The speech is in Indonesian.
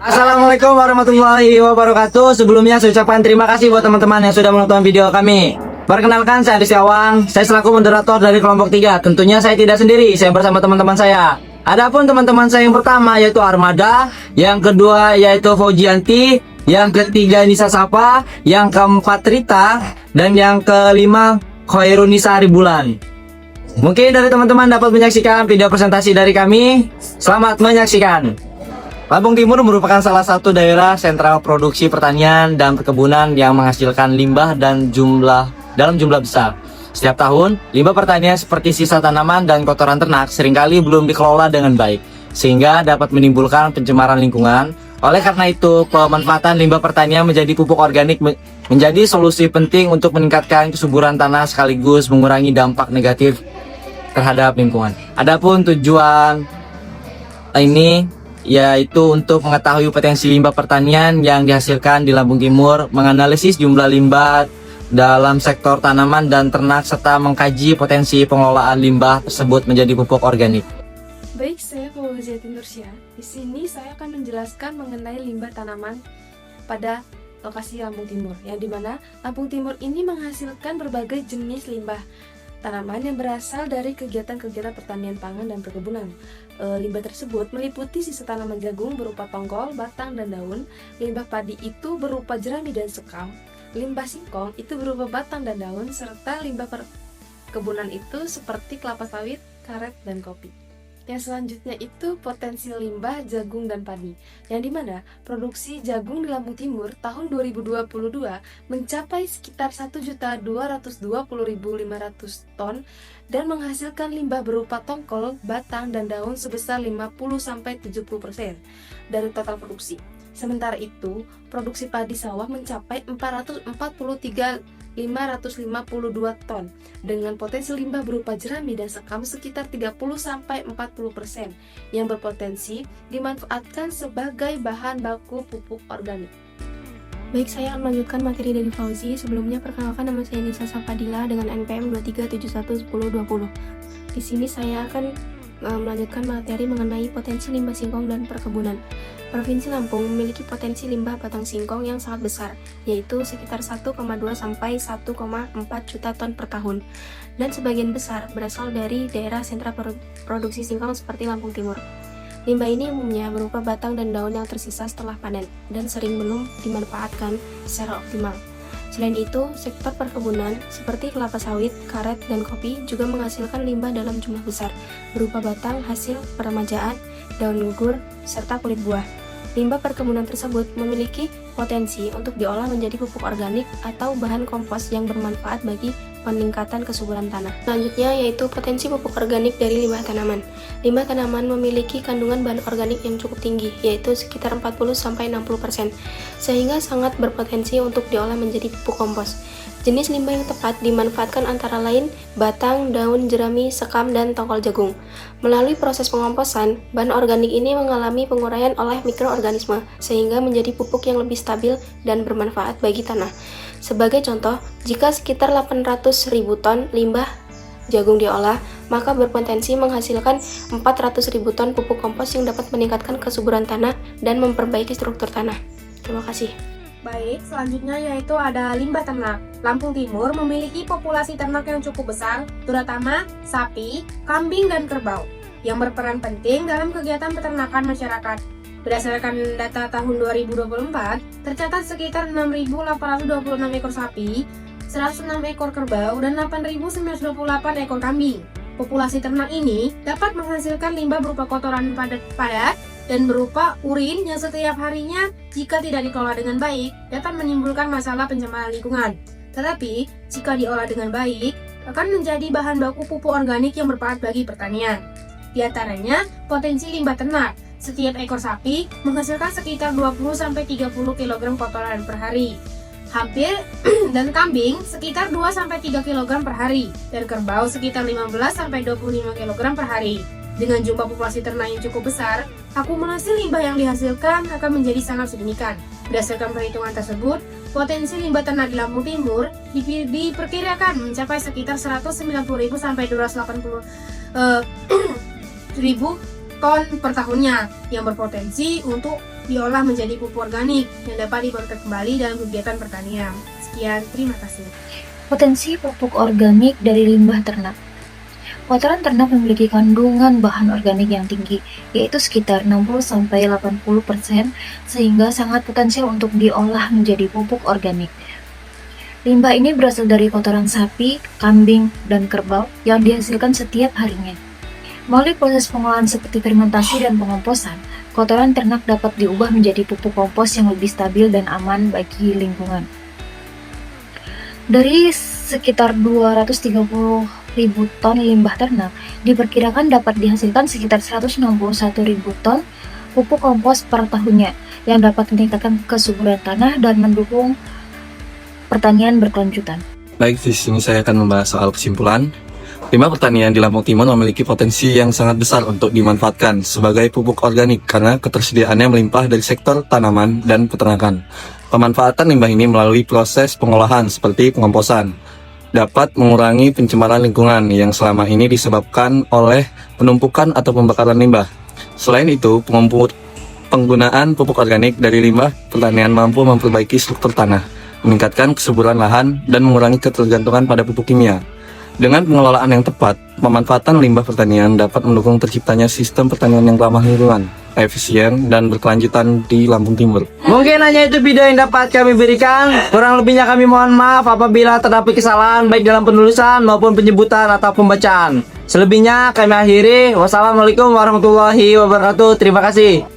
Assalamualaikum warahmatullahi wabarakatuh. Sebelumnya saya ucapkan terima kasih buat teman-teman yang sudah menonton video kami. Perkenalkan, saya Adi Syawang. Saya selaku moderator dari kelompok 3. Tentunya saya tidak sendiri, saya bersama teman-teman saya. Adapun teman-teman saya yang pertama yaitu Armada, yang kedua yaitu Faujianti, yang ketiga Nisa Sapa, yang keempat Rita, dan yang kelima Khairunisa Haribulan. Mungkin dari teman-teman dapat menyaksikan video presentasi dari kami. Selamat menyaksikan. Lampung Timur merupakan salah satu daerah sentral produksi pertanian dan perkebunan yang menghasilkan limbah dalam jumlah besar. Setiap tahun, limbah pertanian seperti sisa tanaman dan kotoran ternak seringkali belum dikelola dengan baik, sehingga dapat menimbulkan pencemaran lingkungan. Oleh karena itu, pemanfaatan limbah pertanian menjadi pupuk organik menjadi solusi penting untuk meningkatkan kesuburan tanah sekaligus mengurangi dampak negatif terhadap lingkungan. Adapun tujuan ini yaitu untuk mengetahui potensi limbah pertanian yang dihasilkan di Lampung Timur, menganalisis jumlah limbah dalam sektor tanaman dan ternak, serta mengkaji potensi pengelolaan limbah tersebut menjadi pupuk organik. Baik, saya Fauziati Nursyah. Di sini saya akan menjelaskan mengenai limbah tanaman pada lokasi Lampung Timur, yang dimana Lampung Timur ini menghasilkan berbagai jenis limbah tanaman yang berasal dari kegiatan-kegiatan pertanian pangan dan perkebunan. Limbah tersebut meliputi sisa tanaman jagung berupa tongkol, batang, dan daun. Limbah padi itu berupa jerami dan sekam. Limbah singkong itu berupa batang dan daun, serta limbah perkebunan itu seperti kelapa sawit, karet, dan kopi. Yang selanjutnya itu potensi limbah jagung dan padi, yang dimana produksi jagung di Lampung Timur tahun 2022 mencapai sekitar 1.220.500 ton dan menghasilkan limbah berupa tongkol, batang, dan daun sebesar 50-70% dari total produksi. Sementara itu, produksi padi sawah mencapai 443.552 ton dengan potensi limbah berupa jerami dan sekam sekitar 30-40% yang berpotensi dimanfaatkan sebagai bahan baku pupuk organik. Baik, saya akan melanjutkan materi dari Fauzi. Sebelumnya, perkenalkan, nama saya Nisa Sapadila dengan NPM 23711020. Di sini saya akan melanjutkan materi mengenai potensi limbah singkong dan perkebunan. Provinsi Lampung memiliki potensi limbah batang singkong yang sangat besar, yaitu sekitar 1,2 sampai 1,4 juta ton per tahun, dan sebagian besar berasal dari daerah sentra produksi singkong seperti Lampung Timur. Limbah ini umumnya berupa batang dan daun yang tersisa setelah panen dan sering belum dimanfaatkan secara optimal. Selain itu, sektor perkebunan seperti kelapa sawit, karet, dan kopi juga menghasilkan limbah dalam jumlah besar, berupa batang hasil peremajaan, daun gugur, serta kulit buah. Limbah perkebunan tersebut memiliki potensi untuk diolah menjadi pupuk organik atau bahan kompos yang bermanfaat bagi peningkatan kesuburan tanah. Selanjutnya yaitu potensi pupuk organik dari limbah tanaman. Limbah tanaman memiliki kandungan bahan organik yang cukup tinggi, yaitu sekitar 40-60%, sehingga sangat berpotensi untuk diolah menjadi pupuk kompos. Jenis limbah yang tepat dimanfaatkan antara lain batang, daun, jerami, sekam, dan tongkol jagung. Melalui proses pengomposan, bahan organik ini mengalami penguraian oleh mikroorganisme, sehingga menjadi pupuk yang lebih stabil dan bermanfaat bagi tanah. Sebagai contoh, jika sekitar 800.000 ton limbah jagung diolah, maka berpotensi menghasilkan 400.000 ton pupuk kompos yang dapat meningkatkan kesuburan tanah dan memperbaiki struktur tanah. Terima kasih. Baik, selanjutnya yaitu ada limbah ternak. Lampung Timur memiliki populasi ternak yang cukup besar, terutama sapi, kambing, dan kerbau, yang berperan penting dalam kegiatan peternakan masyarakat. Berdasarkan data tahun 2024, tercatat sekitar 6.826 ekor sapi, 106 ekor kerbau, dan 8.928 ekor kambing. Populasi ternak ini dapat menghasilkan limbah berupa kotoran padat dan berupa urin yang setiap harinya jika tidak dikelola dengan baik dapat menimbulkan masalah pencemaran lingkungan. Tetapi jika diolah dengan baik akan menjadi bahan baku pupuk organik yang bermanfaat bagi pertanian. Di antaranya potensi limbah ternak. Setiap ekor sapi menghasilkan sekitar 20-30 kg kotoran per hari. Hampir dan kambing sekitar 2-3 kg per hari dan kerbau sekitar 15-25 kg per hari. Dengan jumlah populasi ternak yang cukup besar, akumulasi limbah yang dihasilkan akan menjadi sangat sedemikian. Berdasarkan perhitungan tersebut, potensi limbah ternak di Lampung Timur diperkirakan mencapai sekitar 190.000 sampai 280.000 ton per tahunnya, yang berpotensi untuk diolah menjadi pupuk organik yang dapat dipakai kembali dalam kegiatan pertanian. Sekian, terima kasih. Potensi pupuk organik dari limbah ternak. Kotoran ternak memiliki kandungan bahan organik yang tinggi, yaitu sekitar 60-80%, sehingga sangat potensial untuk diolah menjadi pupuk organik. Limbah ini berasal dari kotoran sapi, kambing, dan kerbau yang dihasilkan setiap harinya. Melalui proses pengolahan seperti fermentasi dan pengomposan, kotoran ternak dapat diubah menjadi pupuk kompos yang lebih stabil dan aman bagi lingkungan. Dari sekitar 230.000 ton limbah ternak, diperkirakan dapat dihasilkan sekitar 161.000 ton pupuk kompos per tahunnya, yang dapat meningkatkan kesuburan tanah dan mendukung pertanian berkelanjutan. Baik, di sini saya akan membahas soal kesimpulan. Limbah pertanian di Lampung Timur memiliki potensi yang sangat besar untuk dimanfaatkan sebagai pupuk organik karena ketersediaannya melimpah dari sektor tanaman dan peternakan. Pemanfaatan limbah ini melalui proses pengolahan seperti pengomposan dapat mengurangi pencemaran lingkungan yang selama ini disebabkan oleh penumpukan atau pembakaran limbah. Selain itu, penggunaan pupuk organik dari limbah pertanian mampu memperbaiki struktur tanah, meningkatkan kesuburan lahan, dan mengurangi ketergantungan pada pupuk kimia. Dengan pengelolaan yang tepat, pemanfaatan limbah pertanian dapat mendukung terciptanya sistem pertanian yang ramah lingkungan, efisien, dan berkelanjutan di Lampung Timur. Mungkin hanya itu video yang dapat kami berikan. Kurang lebihnya kami mohon maaf apabila terdapat kesalahan baik dalam penulisan maupun penyebutan atau pembacaan. Selebihnya kami akhiri. Wassalamualaikum warahmatullahi wabarakatuh. Terima kasih.